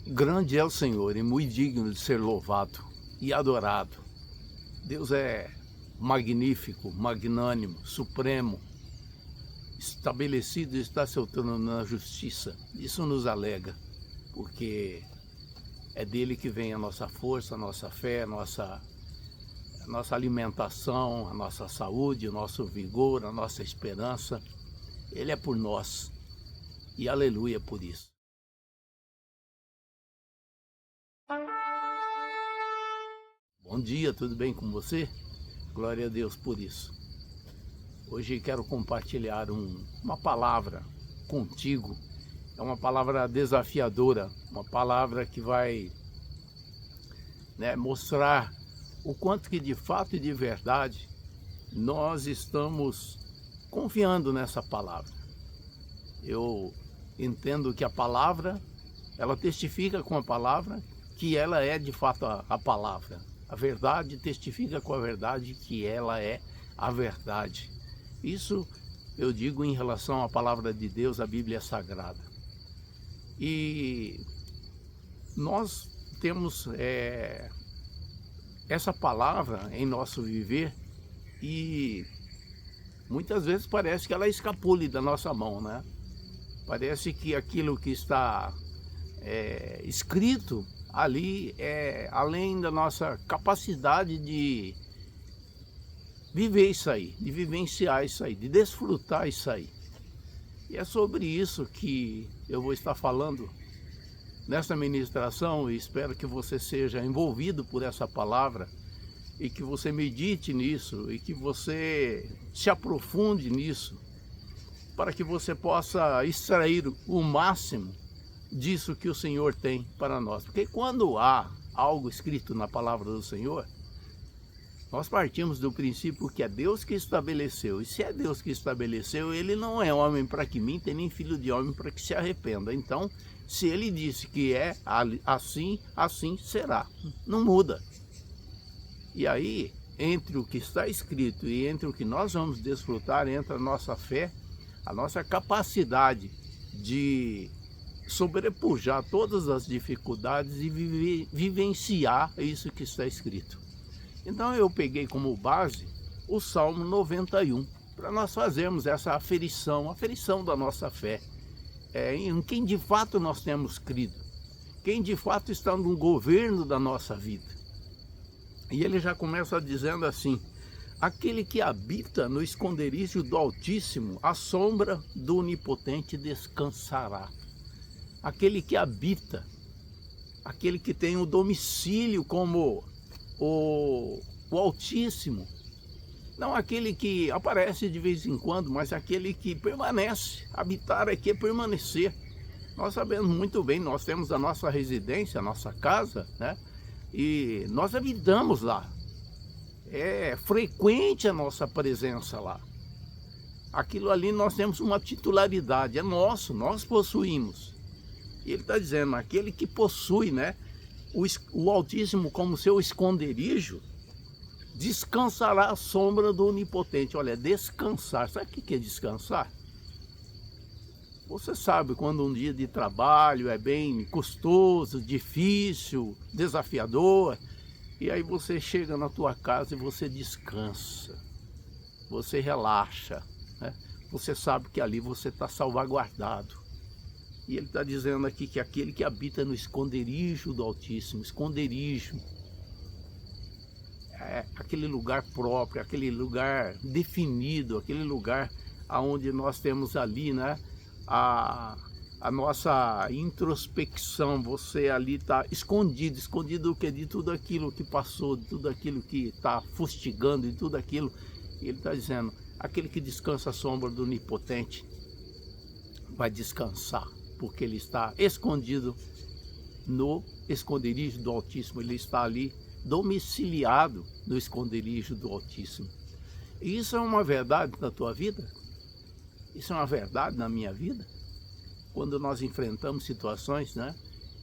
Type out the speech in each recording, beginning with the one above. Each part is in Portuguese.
Grande é o Senhor e muito digno de ser louvado e adorado. Deus é magnífico, magnânimo, supremo, estabelecido está seu trono na justiça. Isso nos alega, porque é dele que vem a nossa força, a nossa fé, a nossa alimentação, a nossa saúde, o nosso vigor, a nossa esperança. Ele é por nós e aleluia por isso. Bom dia, tudo bem com você? Glória a Deus por isso. Hoje quero compartilhar uma palavra contigo. É uma palavra desafiadora, uma palavra que vai mostrar o quanto que de fato e de verdade nós estamos confiando nessa palavra. Eu entendo que a palavra, ela testifica com a palavra que ela é de fato a palavra. A verdade testifica com a verdade que ela é a verdade. Isso eu digo em relação à palavra de Deus, a Bíblia Sagrada. E nós temos essa palavra em nosso viver e muitas vezes parece que ela escapule da nossa mão, né? Parece que aquilo que está escrito ali é além da nossa capacidade de viver isso aí, de vivenciar isso aí, de desfrutar isso aí. E é sobre isso que eu vou estar falando nesta ministração e espero que você seja envolvido por essa palavra e que você medite nisso e que você se aprofunde nisso para que você possa extrair o máximo disso que o Senhor tem para nós. Porque quando há algo escrito na palavra do Senhor, nós partimos do princípio que é Deus que estabeleceu. E se é Deus que estabeleceu, Ele não é homem para que minta, nem filho de homem para que se arrependa. Então, se Ele disse que é assim, assim será. Não muda. E aí, entre o que está escrito e entre o que nós vamos desfrutar, entra a nossa fé, a nossa capacidade de sobrepujar todas as dificuldades e vivenciar isso que está escrito. Então eu peguei como base o Salmo 91, para nós fazermos essa aferição da nossa fé, em quem de fato nós temos crido, quem de fato está no governo da nossa vida. E ele já começa dizendo assim: aquele que habita no esconderijo do Altíssimo, à sombra do Onipotente descansará. Aquele que habita, aquele que tem o domicílio como o Altíssimo, não aquele que aparece de vez em quando, mas aquele que permanece. Habitar aqui é permanecer. Nós sabemos muito bem, nós temos a nossa residência, a nossa casa, né? E nós habitamos lá. É frequente a nossa presença lá. Aquilo ali nós temos uma titularidade, é nosso, nós possuímos. E ele está dizendo, aquele que possui, né, o Altíssimo como seu esconderijo, descansará à sombra do Onipotente. Olha, descansar, sabe o que é descansar? Você sabe quando um dia de trabalho é bem custoso, difícil, desafiador, e aí você chega na tua casa e você descansa, você relaxa, né? Você sabe que ali você está salvaguardado. E ele está dizendo aqui que aquele que habita no esconderijo do Altíssimo, esconderijo, é aquele lugar próprio, aquele lugar definido, aquele lugar onde nós temos ali, né, a nossa introspecção. Você ali está escondido o que? De tudo aquilo que passou, de tudo aquilo que está fustigando, de tudo aquilo. E ele está dizendo, aquele que descansa à sombra do Onipotente vai descansar, porque ele está escondido no esconderijo do Altíssimo. Ele está ali domiciliado no esconderijo do Altíssimo. E isso é uma verdade na tua vida? Isso é uma verdade na minha vida? Quando nós enfrentamos situações, né,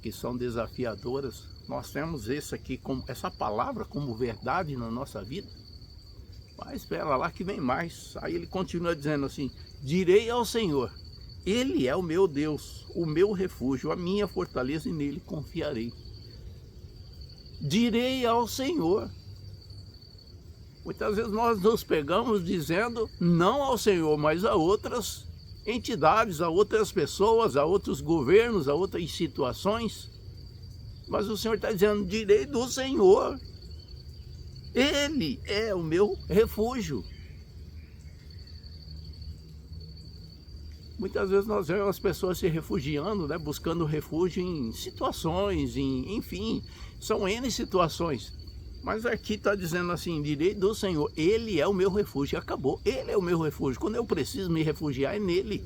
que são desafiadoras, nós temos essa palavra como verdade na nossa vida? Mas espera lá que vem mais. Aí ele continua dizendo assim, direi ao Senhor, Ele é o meu Deus, o meu refúgio, a minha fortaleza, e nele confiarei. Direi ao Senhor. Muitas vezes nós nos pegamos dizendo não ao Senhor, mas a outras entidades, a outras pessoas, a outros governos, a outras situações. Mas o Senhor está dizendo, direi do Senhor. Ele é o meu refúgio. Muitas vezes nós vemos as pessoas se refugiando, né, buscando refúgio em situações, enfim, são N situações. Mas aqui está dizendo assim, direi do Senhor, Ele é o meu refúgio, acabou, Ele é o meu refúgio. Quando eu preciso me refugiar, é nele,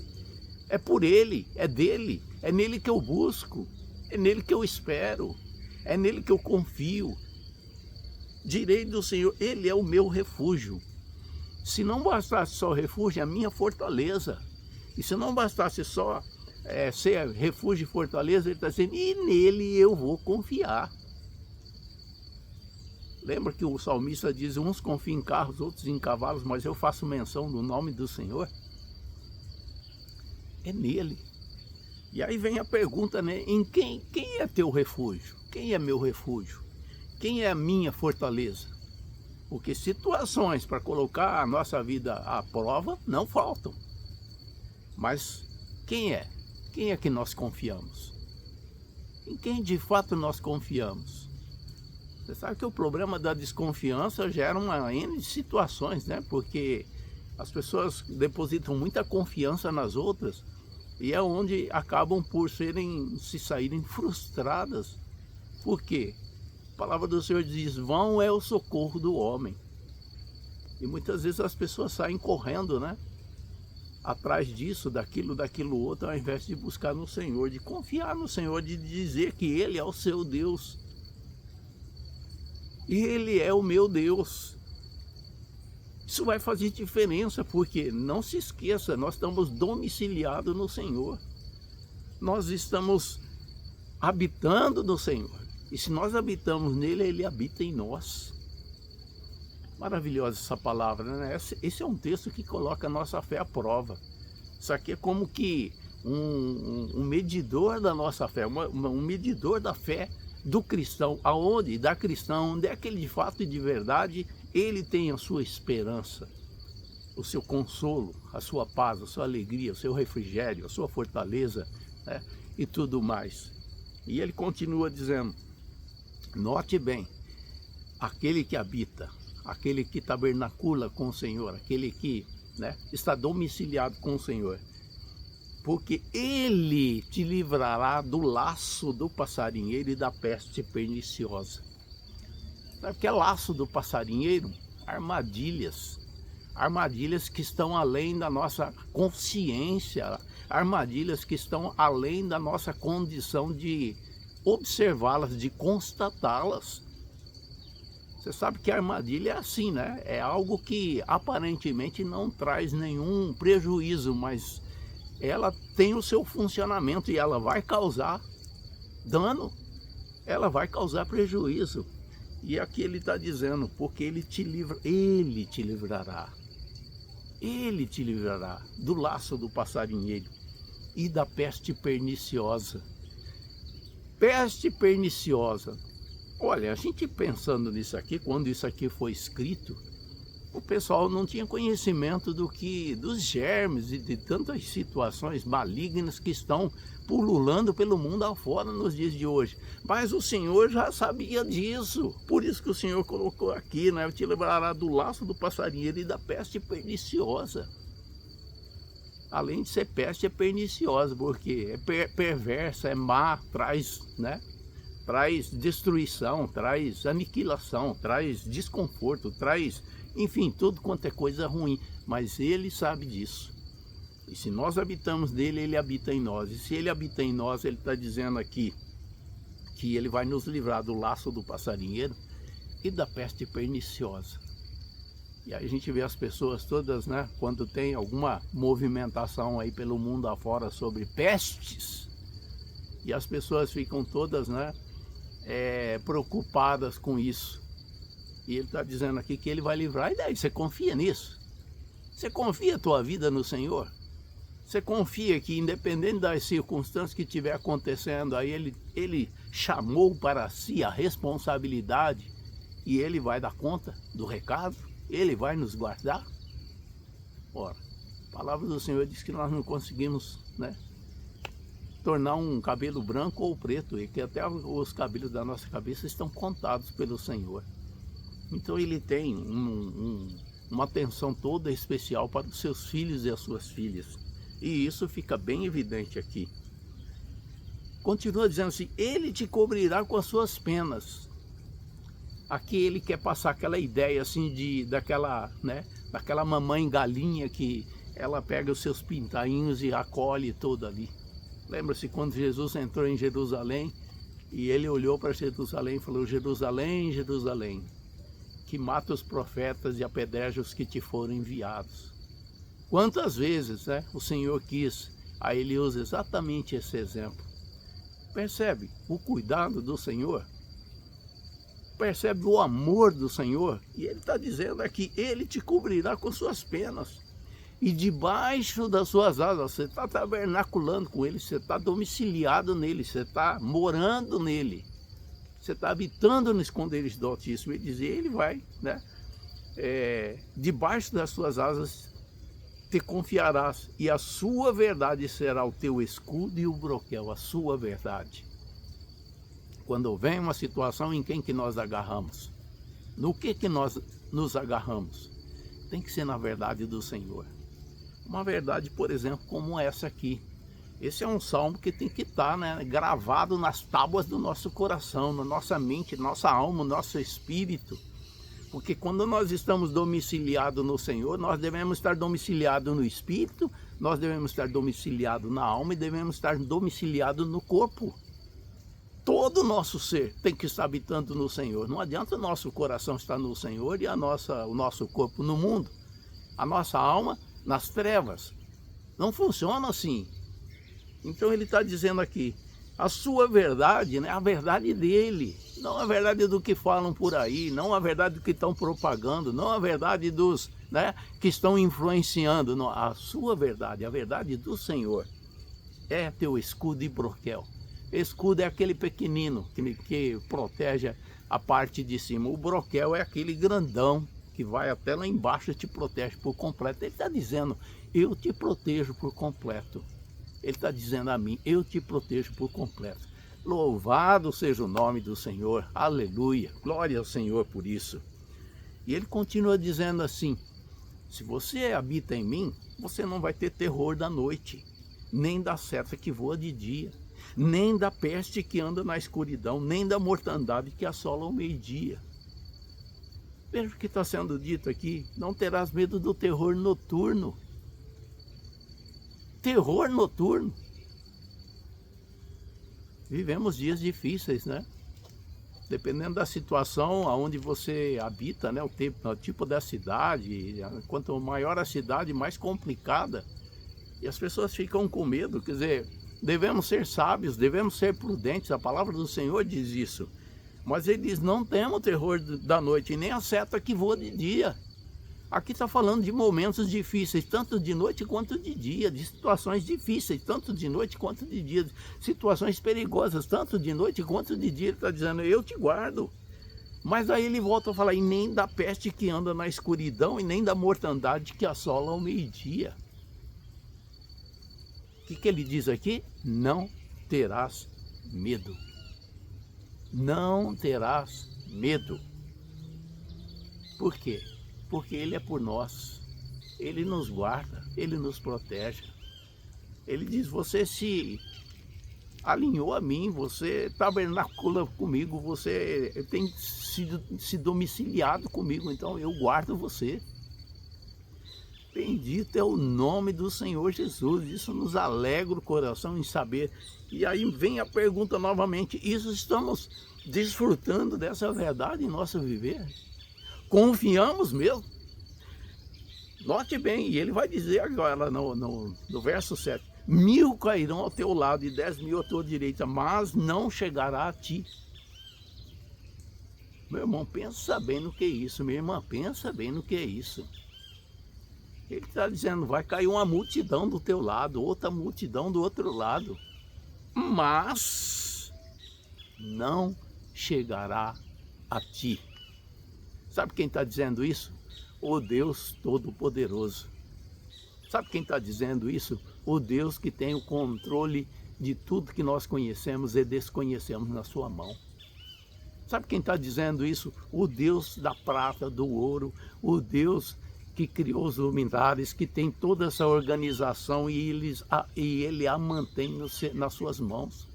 é por Ele, é dele, é nele que eu busco, é nele que eu espero, é nele que eu confio. Direi do Senhor, Ele é o meu refúgio. Se não bastasse só refúgio, é a minha fortaleza. E se não bastasse só ser refúgio e fortaleza, Ele está dizendo, e nele eu vou confiar. Lembra que o salmista diz, uns confiam em carros, outros em cavalos, mas eu faço menção do nome do Senhor? É nele. E aí vem a pergunta, né? Em quem é teu refúgio? Quem é meu refúgio? Quem é a minha fortaleza? Porque situações para colocar a nossa vida à prova não faltam. Mas quem é? Quem é que nós confiamos? Em quem de fato nós confiamos? Você sabe que o problema da desconfiança gera uma N de situações, né? Porque as pessoas depositam muita confiança nas outras e é onde acabam por se saírem frustradas. Por quê? A palavra do Senhor diz, vão é o socorro do homem. E muitas vezes as pessoas saem correndo, né? Atrás disso, daquilo outro, ao invés de buscar no Senhor, de confiar no Senhor, de dizer que Ele é o seu Deus. Ele é o meu Deus. Isso vai fazer diferença, porque não se esqueça, nós estamos domiciliados no Senhor. Nós estamos habitando no Senhor. E se nós habitamos nele, Ele habita em nós. Maravilhosa essa palavra, né? Esse é um texto que coloca a nossa fé à prova. Isso aqui é como que um medidor da nossa fé, um medidor da fé do cristão, aonde, da cristã, onde é que ele de fato e de verdade, ele tem a sua esperança, o seu consolo, a sua paz, a sua alegria, o seu refrigério, a sua fortaleza, né? E tudo mais. E ele continua dizendo, note bem, aquele que habita, aquele que tabernacula com o Senhor, aquele que, né, está domiciliado com o Senhor, porque Ele te livrará do laço do passarinheiro e da peste perniciosa. Sabe o que é laço do passarinheiro? Armadilhas. Armadilhas que estão além da nossa consciência, armadilhas que estão além da nossa condição de observá-las, de constatá-las. Você sabe que a armadilha é assim, né? É algo que aparentemente não traz nenhum prejuízo, mas ela tem o seu funcionamento e ela vai causar dano, ela vai causar prejuízo. E aqui ele está dizendo, porque Ele te livrará. Ele te livrará do laço do passarinheiro e da peste perniciosa. Peste perniciosa. Olha, a gente pensando nisso aqui, quando isso aqui foi escrito, o pessoal não tinha conhecimento dos germes e de tantas situações malignas que estão pululando pelo mundo afora nos dias de hoje. Mas o Senhor já sabia disso, por isso que o Senhor colocou aqui, né? Te livrará do laço do passarinheiro e da peste perniciosa. Além de ser peste, é perniciosa, porque é perversa, é má, traz, né? Traz destruição, traz aniquilação, traz desconforto, traz, enfim, tudo quanto é coisa ruim. Mas Ele sabe disso. E se nós habitamos nele, Ele habita em nós. E se Ele habita em nós, Ele está dizendo aqui que Ele vai nos livrar do laço do passarinheiro e da peste perniciosa. E aí a gente vê as pessoas todas, né, quando tem alguma movimentação aí pelo mundo afora sobre pestes, e as pessoas ficam todas, né, preocupadas com isso. E Ele está dizendo aqui que Ele vai livrar. E daí, você confia nisso? Você confia a tua vida no Senhor? Você confia que, independente das circunstâncias que estiver acontecendo, aí ele chamou para si a responsabilidade e ele vai dar conta do recado? Ele vai nos guardar? Ora, a palavra do Senhor diz que nós não conseguimos, né, tornar um cabelo branco ou preto, e que até os cabelos da nossa cabeça estão contados pelo Senhor. Então ele tem uma atenção toda especial para os seus filhos e as suas filhas. E isso fica bem evidente aqui. Continua dizendo assim, ele te cobrirá com as suas penas. Aqui ele quer passar aquela ideia assim daquela mamãe galinha que ela pega os seus pintainhos e acolhe todo ali. Lembra-se quando Jesus entrou em Jerusalém e ele olhou para Jerusalém e falou, Jerusalém, Jerusalém, que mata os profetas e apedreja os que te foram enviados. Quantas vezes, né, o Senhor quis, aí ele usa exatamente esse exemplo. Percebe o cuidado do Senhor? Percebe o amor do Senhor? E ele está dizendo aqui, ele te cobrirá com suas penas. E debaixo das suas asas, você está tabernaculando com ele, você está domiciliado nele, você está morando nele. Você está habitando no esconderijo do Altíssimo. Ele diz, ele vai, né, debaixo das suas asas te confiarás, e a sua verdade será o teu escudo e o broquel, a sua verdade. Quando vem uma situação em quem que nós agarramos, no que nós nos agarramos, tem que ser na verdade do Senhor. Uma verdade, por exemplo, como essa aqui. Esse é um salmo que tem que estar, né, gravado nas tábuas do nosso coração, na nossa mente, nossa alma, no nosso espírito. Porque quando nós estamos domiciliados no Senhor, nós devemos estar domiciliados no espírito, nós devemos estar domiciliados na alma e devemos estar domiciliados no corpo. Todo o nosso ser tem que estar habitando no Senhor. Não adianta o nosso coração estar no Senhor e o nosso corpo no mundo. A nossa alma nas trevas. Não funciona assim. Então ele está dizendo aqui, a sua verdade, né, a verdade dele, não a verdade do que falam por aí, não a verdade do que estão propagando, não a verdade dos, né, que estão influenciando, não, a sua verdade, a verdade do Senhor é teu escudo e broquel. Escudo é aquele pequenino que protege a parte de cima, o broquel é aquele grandão que vai até lá embaixo e te protege por completo. Ele está dizendo, eu te protejo por completo. Ele está dizendo a mim, eu te protejo por completo. Louvado seja o nome do Senhor, aleluia, glória ao Senhor por isso. E ele continua dizendo assim, se você habita em mim, você não vai ter terror da noite, nem da seta que voa de dia, nem da peste que anda na escuridão, nem da mortandade que assola ao meio-dia. Veja o que está sendo dito aqui, não terás medo do terror noturno. Terror noturno. Vivemos dias difíceis, né? Dependendo da situação aonde você habita, né? O tipo da cidade, quanto maior a cidade, mais complicada. E as pessoas ficam com medo, quer dizer, devemos ser sábios, devemos ser prudentes, a palavra do Senhor diz isso. Mas ele diz, não temos terror da noite, nem a seta que voa de dia. Aqui está falando de momentos difíceis, tanto de noite quanto de dia, de situações difíceis, tanto de noite quanto de dia, situações perigosas, tanto de noite quanto de dia. Ele está dizendo, eu te guardo. Mas aí ele volta a falar, e nem da peste que anda na escuridão, e nem da mortandade que assola ao meio-dia. O que ele diz aqui? Não terás medo. Não terás medo. Por quê? Porque ele é por nós, ele nos guarda, ele nos protege. Ele diz, você se alinhou a mim, você tabernacula comigo, você tem se domiciliado comigo, então eu guardo você. Bendito é o nome do Senhor Jesus, isso nos alegra o coração em saber. E aí vem a pergunta novamente, isso estamos desfrutando dessa verdade em nosso viver? Confiamos mesmo? Note bem, e ele vai dizer agora no verso 7, 1000 cairão ao teu lado e 10.000 à tua direita, mas não chegará a ti. Meu irmão, pensa bem no que é isso, minha irmã, pensa bem no que é isso. Ele está dizendo, vai cair uma multidão do teu lado, outra multidão do outro lado, mas não chegará a ti. Sabe quem está dizendo isso? O Deus Todo-Poderoso. Sabe quem está dizendo isso? O Deus que tem o controle de tudo que nós conhecemos e desconhecemos na sua mão. Sabe quem está dizendo isso? O Deus da prata, do ouro, o Deus que criou os luminares, que tem toda essa organização e ele a mantém nas suas mãos.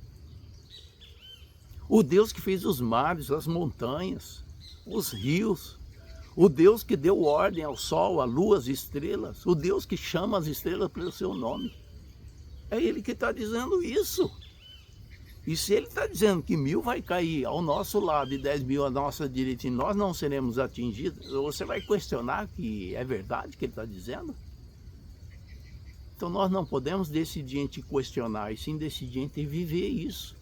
O Deus que fez os mares, as montanhas, os rios, o Deus que deu ordem ao sol, à lua, às estrelas, o Deus que chama as estrelas pelo seu nome. É Ele que está dizendo isso. E se Ele está dizendo que 1000 vai cair ao nosso lado e 10.000 à nossa direita e nós não seremos atingidos, você vai questionar que é verdade que Ele está dizendo? Então nós não podemos decidir entre questionar, e sim decidir entre viver isso.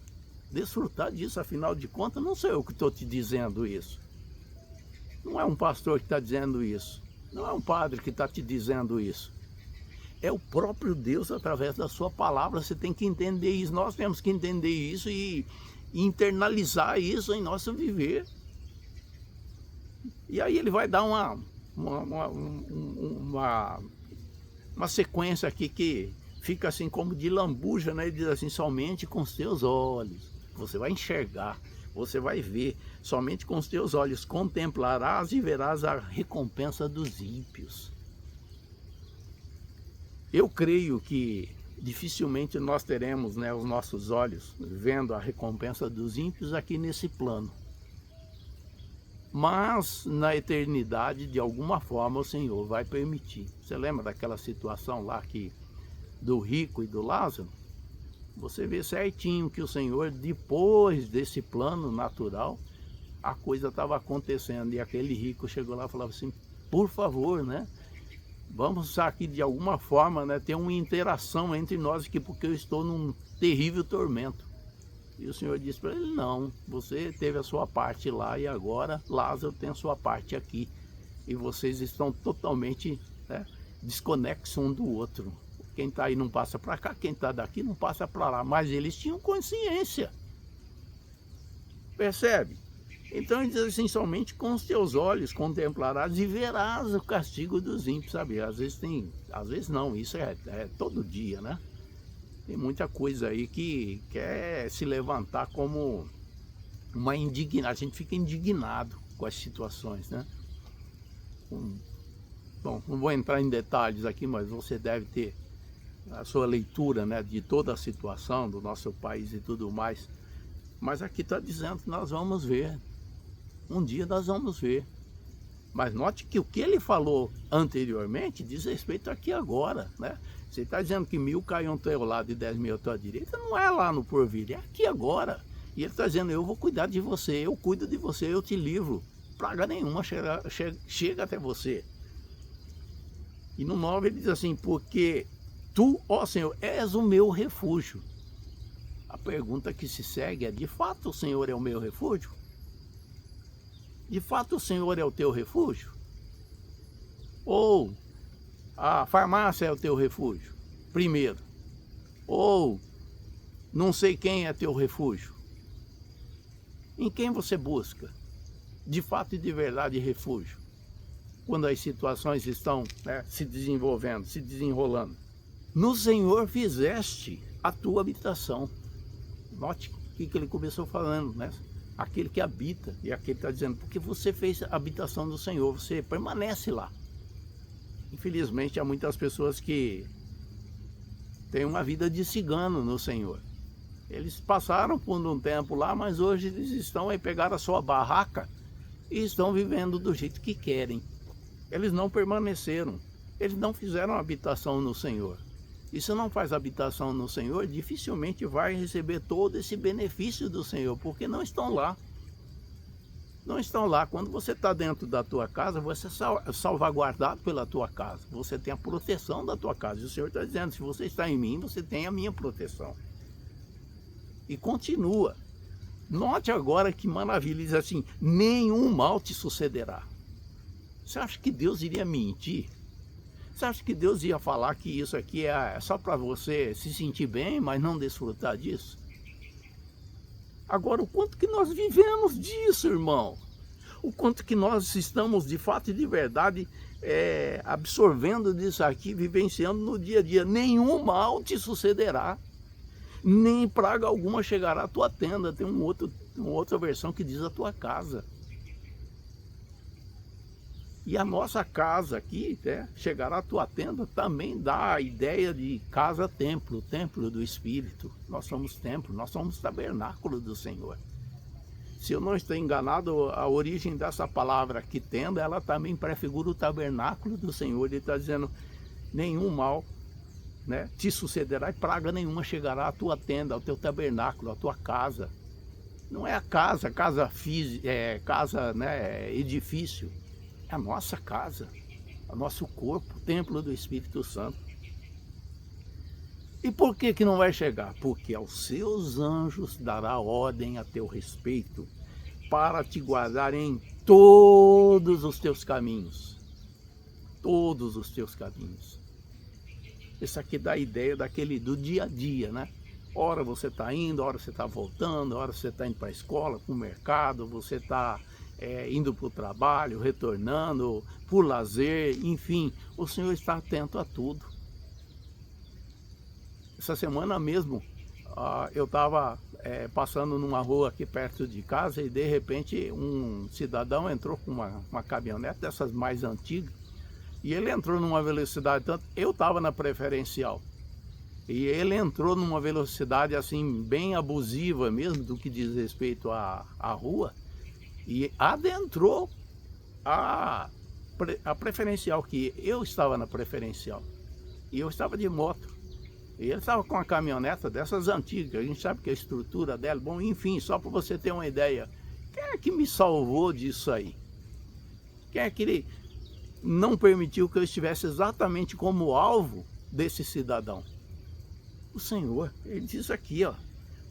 Desfrutar disso, afinal de contas, não sou eu que estou te dizendo isso. Não é um pastor que está dizendo isso. Não é um padre que está te dizendo isso. É o próprio Deus através da sua palavra. Você tem que entender isso. Nós temos que entender isso e internalizar isso em nosso viver. E aí ele vai dar uma sequência aqui que fica assim como de lambuja, né? Ele diz assim, somente com os teus olhos você vai enxergar, você vai ver, somente com os teus olhos contemplarás e verás a recompensa dos ímpios. Eu creio que dificilmente nós teremos, né, os nossos olhos vendo a recompensa dos ímpios aqui nesse plano. Mas na eternidade, de alguma forma, o Senhor vai permitir. Você lembra daquela situação lá do rico e do Lázaro? Você vê certinho que o Senhor, depois desse plano natural, a coisa estava acontecendo. E aquele rico chegou lá e falava assim, por favor, né? Vamos aqui de alguma forma, né, ter uma interação entre nós aqui, porque eu estou num terrível tormento. E o Senhor disse para ele, não, você teve a sua parte lá e agora Lázaro tem a sua parte aqui. E vocês estão totalmente, né, desconexos um do outro. Quem está aí não passa para cá, quem está daqui não passa para lá. Mas eles tinham consciência. Percebe? Então ele diz assim, somente com os teus olhos contemplarás e verás o castigo dos ímpios, sabe? Às vezes não, isso é todo dia, né? Tem muita coisa aí que quer se levantar como uma indignação. A gente fica indignado com as situações, né? Bom, não vou entrar em detalhes aqui, mas você deve ter a sua leitura, né, de toda a situação do nosso país e tudo mais. Mas aqui está dizendo que nós vamos ver. Um dia nós vamos ver. Mas note que o que ele falou anteriormente diz respeito aqui agora, né? Você está dizendo que 1000 caem ao teu lado e 10.000 à tua direita, não é lá no porvir, é aqui agora. E ele está dizendo, eu vou cuidar de você, eu cuido de você, eu te livro. Praga nenhuma chega até você. E no 9 ele diz assim, porque tu, ó Senhor, és o meu refúgio. A pergunta que se segue é, de fato o Senhor é o meu refúgio? De fato o Senhor é o teu refúgio? Ou a farmácia é o teu refúgio? Primeiro. Ou não sei quem é teu refúgio? Em quem você busca? De fato e de verdade refúgio? Quando as situações estão, né, se desenvolvendo, se desenrolando. No Senhor fizeste a tua habitação. Note o que ele começou falando, né? Aquele que habita, e aquele está dizendo, porque você fez a habitação do Senhor, você permanece lá. Infelizmente há muitas pessoas que têm uma vida de cigano no Senhor. Eles passaram por um tempo lá, mas hoje eles estão aí, pegaram a sua barraca e estão vivendo do jeito que querem. Eles não permaneceram, eles não fizeram habitação no Senhor. E se não faz habitação no Senhor, dificilmente vai receber todo esse benefício do Senhor, porque não estão lá. Não estão lá. Quando você está dentro da tua casa, você é salvaguardado pela tua casa. Você tem a proteção da tua casa. E o Senhor está dizendo, se você está em mim, você tem a minha proteção. E continua. Note agora que maravilha, diz assim, nenhum mal te sucederá. Você acha que Deus iria mentir? Você acha que Deus ia falar que isso aqui é só para você se sentir bem, mas não desfrutar disso? Agora, o quanto que nós vivemos disso, irmão? O quanto que nós estamos, de fato e de verdade, absorvendo disso aqui, vivenciando no dia a dia. Nenhum mal te sucederá, nem praga alguma chegará à tua tenda. Tem uma outra versão que diz a tua casa. E a nossa casa aqui, chegará à tua tenda, também dá a ideia de casa-templo, templo do Espírito. Nós somos templo, nós somos tabernáculo do Senhor. Se eu não estou enganado, a origem dessa palavra aqui, tenda, ela também prefigura o tabernáculo do Senhor. Ele está dizendo, nenhum mal, né, te sucederá e praga nenhuma chegará à tua tenda, ao teu tabernáculo, à tua casa. Não é a casa física, casa, né, edifício. É a nossa casa, o nosso corpo, o templo do Espírito Santo. E por que que não vai chegar? Porque aos seus anjos dará ordem a teu respeito, para te guardar em todos os teus caminhos. Todos os teus caminhos. Isso aqui dá a ideia do dia a dia, né? Ora você está indo, ora você está voltando, ora você está indo para a escola, para o mercado, você está indo para o trabalho, retornando, por lazer, enfim, o Senhor está atento a tudo. Essa semana mesmo, eu estava passando numa rua aqui perto de casa e de repente um cidadão entrou com uma caminhonete dessas mais antigas e ele entrou numa velocidade, tanto eu estava na preferencial, e ele entrou numa velocidade assim bem abusiva mesmo do que diz respeito à rua, e adentrou a preferencial, que eu estava na preferencial, e eu estava de moto. E ele estava com uma caminhoneta dessas antigas, a gente sabe que a estrutura dela, bom, enfim, só para você ter uma ideia, quem é que me salvou disso aí? Quem é que ele não permitiu que eu estivesse exatamente como alvo desse cidadão? O Senhor. Ele diz aqui, ó,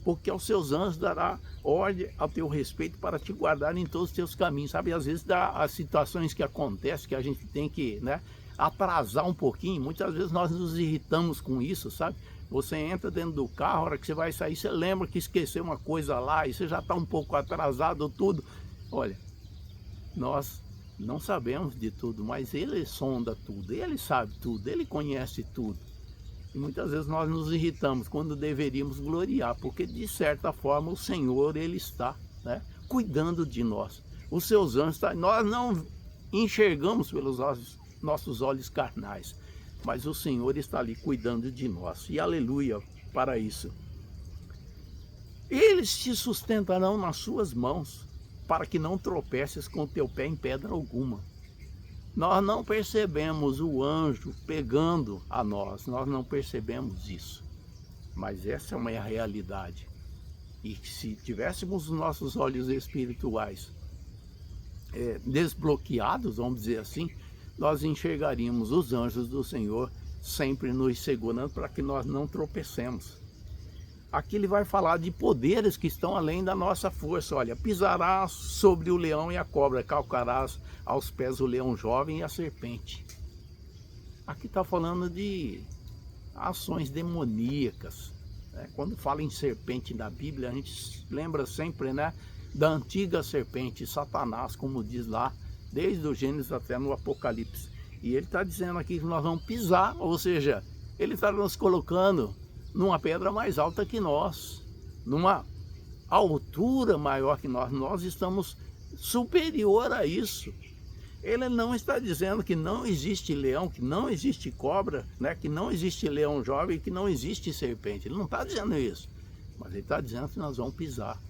porque aos seus anjos dará ordem ao teu respeito para te guardar em todos os teus caminhos. Sabe, às vezes dá as situações que acontecem que a gente tem que, né, atrasar um pouquinho. Muitas vezes nós nos irritamos com isso, sabe? Você entra dentro do carro, a hora que você vai sair, você lembra que esqueceu uma coisa lá e você já está um pouco atrasado, tudo. Olha, nós não sabemos de tudo, mas Ele sonda tudo, Ele sabe tudo, Ele conhece tudo. E muitas vezes nós nos irritamos quando deveríamos gloriar, porque de certa forma o Senhor, Ele está, né, cuidando de nós. Os seus anjos, nós não enxergamos pelos nossos olhos carnais, mas o Senhor está ali cuidando de nós. E aleluia para isso. Eles te sustentarão nas suas mãos, para que não tropeces com o teu pé em pedra alguma. Nós não percebemos o anjo pegando a nós não percebemos isso. Mas essa é uma realidade. E se tivéssemos os nossos olhos espirituais desbloqueados, vamos dizer assim, nós enxergaríamos os anjos do Senhor sempre nos segurando para que nós não tropecemos. Aqui ele vai falar de poderes que estão além da nossa força. Olha, pisarás sobre o leão e a cobra, calcarás aos pés o leão jovem e a serpente. Aqui está falando de ações demoníacas. Quando fala em serpente na Bíblia, a gente lembra sempre, né, da antiga serpente, Satanás, como diz lá, desde o Gênesis até no Apocalipse. E ele está dizendo aqui que nós vamos pisar, ou seja, ele está nos colocando numa pedra mais alta que nós, numa altura maior que nós estamos superior a isso. Ele não está dizendo que não existe leão, que não existe cobra, né, que não existe leão jovem, que não existe serpente. Ele não está dizendo isso, mas ele está dizendo que nós vamos pisar.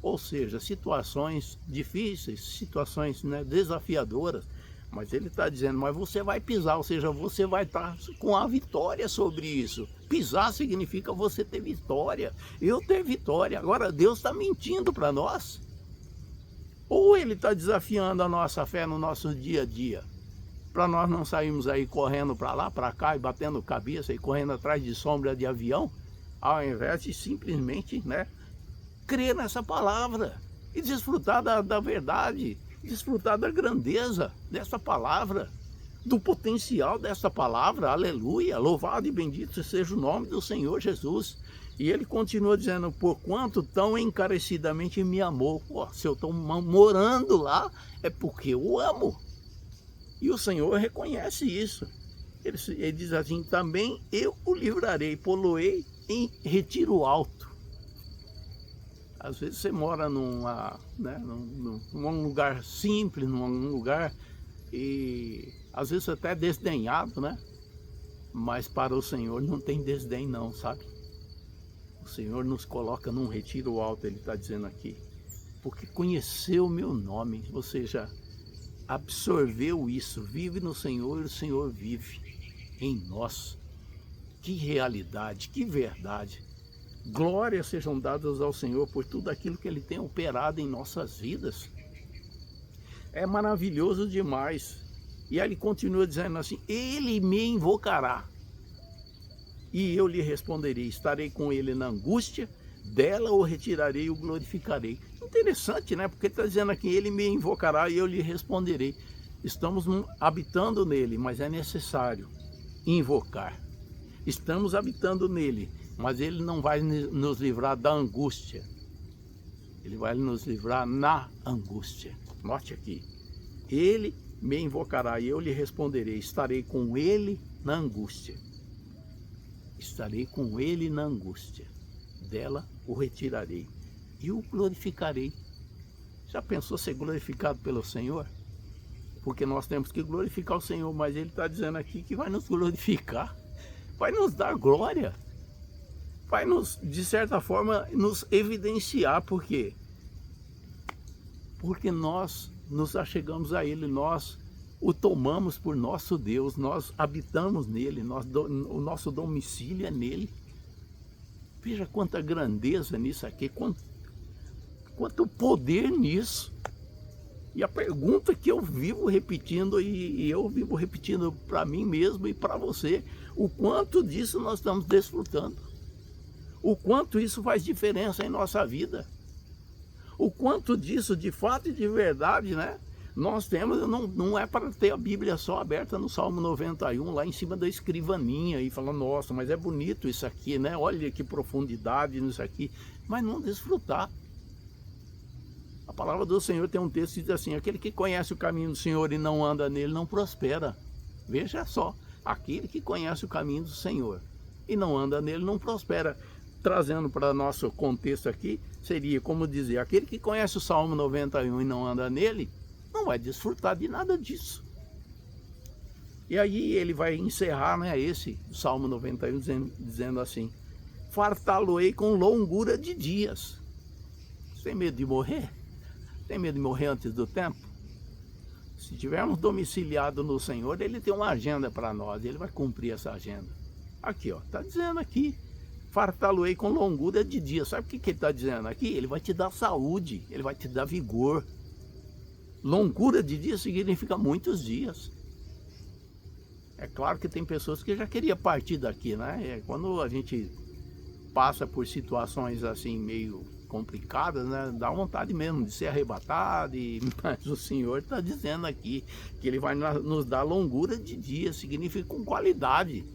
Ou seja, situações difíceis, situações, né, desafiadoras, mas ele está dizendo, mas você vai pisar, ou seja, você vai estar com a vitória sobre isso. Pisar significa você ter vitória, eu ter vitória. Agora Deus está mentindo para nós? Ou Ele está desafiando a nossa fé no nosso dia a dia? Para nós não sairmos aí correndo para lá, para cá e batendo cabeça e correndo atrás de sombra de avião, ao invés de simplesmente, né, crer nessa palavra e desfrutar da verdade, desfrutar da grandeza dessa palavra. do potencial dessa palavra, aleluia, louvado e bendito seja o nome do Senhor Jesus. E ele continua dizendo, porquanto tão encarecidamente me amou. Pô, se eu estou morando lá, é porque eu amo. E o Senhor reconhece isso. Ele diz assim, também eu o livrarei, poloei em retiro alto. Às vezes você mora num lugar simples, num lugar, e às vezes até desdenhado, né? Mas para o Senhor não tem desdém não, sabe? O Senhor nos coloca num retiro alto, ele está dizendo aqui. Porque conheceu o meu nome, ou seja, absorveu isso, vive no Senhor e o Senhor vive em nós. Que realidade, que verdade. Glórias sejam dadas ao Senhor por tudo aquilo que Ele tem operado em nossas vidas. É maravilhoso demais. E aí ele continua dizendo assim, Ele me invocará e eu lhe responderei, estarei com Ele na angústia, dela o retirarei e o glorificarei. Interessante, né? Porque está dizendo aqui, Ele me invocará e eu lhe responderei. Estamos habitando nele, mas é necessário invocar. Estamos habitando nele, mas Ele não vai nos livrar da angústia. Ele vai nos livrar na angústia. Note aqui. Ele me invocará e eu lhe responderei. Estarei com Ele na angústia. Estarei com Ele na angústia. Dela o retirarei e o glorificarei. Já pensou ser glorificado pelo Senhor? Porque nós temos que glorificar o Senhor, mas Ele está dizendo aqui que vai nos glorificar. Vai nos dar glória. Vai nos, de certa forma, nos evidenciar. Por quê? Porque nós nos achegamos a Ele, nós o tomamos por nosso Deus, nós habitamos nele, o nosso domicílio é nele. Veja quanta grandeza nisso aqui, quanto poder nisso. E a pergunta que eu vivo repetindo, e eu vivo repetindo para mim mesmo e para você, o quanto disso nós estamos desfrutando? O quanto isso faz diferença em nossa vida? O quanto disso, de fato e de verdade, né? Nós temos, não é para ter a Bíblia só aberta no Salmo 91, lá em cima da escrivaninha, e falando, nossa, mas é bonito isso aqui, né? Olha que profundidade nisso aqui, mas não desfrutar. A palavra do Senhor tem um texto que diz assim, aquele que conhece o caminho do Senhor e não anda nele, não prospera. Veja só, aquele que conhece o caminho do Senhor e não anda nele, não prospera. Trazendo para nosso contexto aqui, seria como dizer, aquele que conhece o Salmo 91 e não anda nele, não vai desfrutar de nada disso. E aí ele vai encerrar, né, esse Salmo 91 dizendo assim, fartá-lo-ei com longura de dias. Você tem medo de morrer? Tem medo de morrer antes do tempo? Se tivermos domiciliado no Senhor, Ele tem uma agenda para nós, Ele vai cumprir essa agenda. Aqui, ó, está dizendo aqui, fartá-lo-ei com longura de dias. Sabe o que ele está dizendo aqui? Ele vai te dar saúde, Ele vai te dar vigor. Longura de dias significa muitos dias. É claro que tem pessoas que já queriam partir daqui, né? Quando a gente passa por situações assim meio complicadas, né? Dá vontade mesmo de ser arrebatado, mas o Senhor está dizendo aqui que Ele vai nos dar longura de dias, significa com qualidade.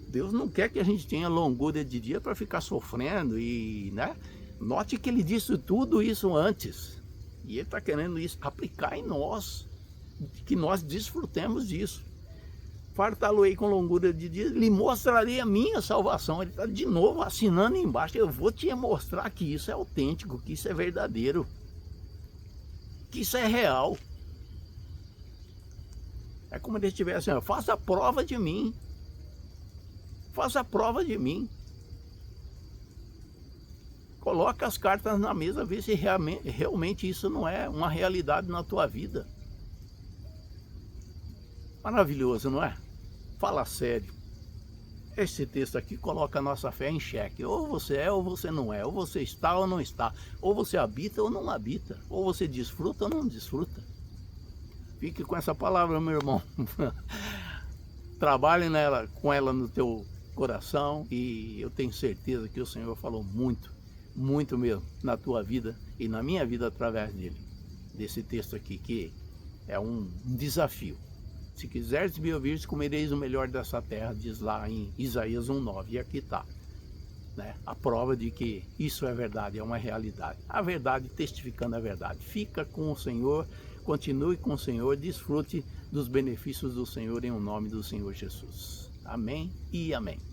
Deus não quer que a gente tenha longura de dia para ficar sofrendo e, né? Note que Ele disse tudo isso antes. E Ele está querendo isso aplicar em nós, que nós desfrutemos disso. Fartá-lo-ei com longura de dias, lhe mostrarei a minha salvação. Ele está de novo assinando embaixo. Eu vou te mostrar que isso é autêntico, que isso é verdadeiro, que isso é real. É como ele estivesse assim, faça a prova de mim. Faça a prova de mim. Coloca as cartas na mesa, vê se realmente isso não é uma realidade na tua vida. Maravilhoso, não é? Fala sério. Esse texto aqui coloca a nossa fé em xeque. Ou você é ou você não é. Ou você está ou não está. Ou você habita ou não habita. Ou você desfruta ou não desfruta. Fique com essa palavra, meu irmão. Trabalhe com ela no teu coração. E eu tenho certeza que o Senhor falou muito, muito mesmo, na tua vida e na minha vida através dele. Desse texto aqui, que é um desafio. Se quiseres me ouvir, comereis o melhor dessa terra, diz lá em Isaías 1:9. E aqui está, né? A prova de que isso é verdade, é uma realidade. A verdade testificando a verdade. Fica com o Senhor, continue com o Senhor, desfrute dos benefícios do Senhor em nome do Senhor Jesus. Amém e amém.